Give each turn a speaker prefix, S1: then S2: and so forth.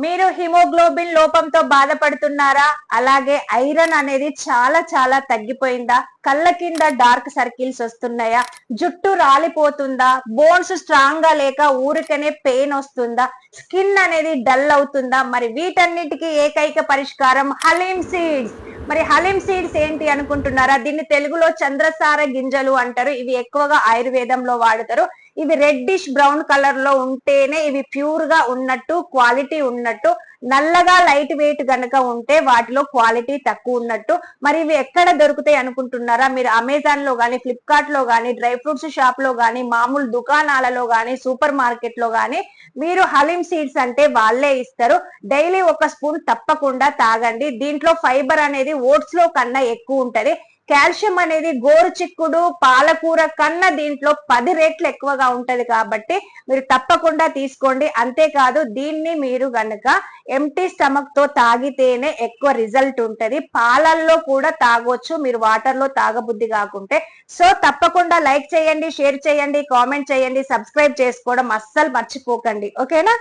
S1: మీరు హిమోగ్లోబిన్ లోపంతో బాధపడుతున్నారా? అలాగే ఐరన్ అనేది చాలా చాలా తగ్గిపోయిందా? కళ్ళ కింద డార్క్ సర్కిల్స్ వస్తున్నాయా? జుట్టు రాలిపోతుందా? బోన్స్ స్ట్రాంగ్ గా లేక ఊరికనే పెయిన్ వస్తుందా? స్కిన్ అనేది డల్ అవుతుందా? మరి వీటన్నిటికీ ఏకైక పరిష్కారం హలీం సీడ్స్. మరి హలీం సీడ్స్ ఏంటి అనుకుంటున్నారా? దీన్ని తెలుగులో చంద్రసార గింజలు అంటారు. ఇవి ఎక్కువగా ఆయుర్వేదంలో వాడతారు. ఇవి రెడ్డిష్ బ్రౌన్ కలర్ లో ఉంటేనే ఇవి ప్యూర్ గా ఉన్నట్టు, క్వాలిటీ ఉన్నట్టు. నల్లగా లైట్ వెయిట్ గనక ఉంటే వాటిలో క్వాలిటీ తక్కువ ఉన్నట్టు. మరి ఇవి ఎక్కడ దొరుకుతాయి అనుకుంటున్నారా? మీరు అమెజాన్ లో గానీ, ఫ్లిప్కార్ట్ లో గానీ, డ్రై ఫ్రూట్స్ షాప్ లో గానీ, మామూలు దుకాణాలలో గానీ, సూపర్ మార్కెట్ లో గానీ మీరు హలీం సీడ్స్ అంటే వాళ్ళే ఇస్తారు. డైలీ ఒక స్పూన్ తప్పకుండా తాగండి. దీంట్లో ఫైబర్ అనేది ఓట్స్ లో కన్నా ఎక్కువ ఉంటది. కాల్షియం అనేది గోరు చిక్కుడు, పాలకూర కన్నా దీంట్లో 10 రెట్లు ఎక్కువగా ఉంటది కాబట్టి మీరు తప్పకుండా తీసుకోండి. అంతేకాదు దీన్ని మీరు గనక ఎంటీ స్టమక్ తో తాగితేనే ఎక్కువ రిజల్ట్ ఉంటది. పాలల్లో కూడా తాగొచ్చు మీరు వాటర్ లో తాగబుద్ధి కాకుంటే. సో తప్పకుండా లైక్ చేయండి, షేర్ చేయండి, కామెంట్ చేయండి, సబ్స్క్రైబ్ చేసుకోవడం అస్సలు మర్చిపోకండి. ఓకేనా?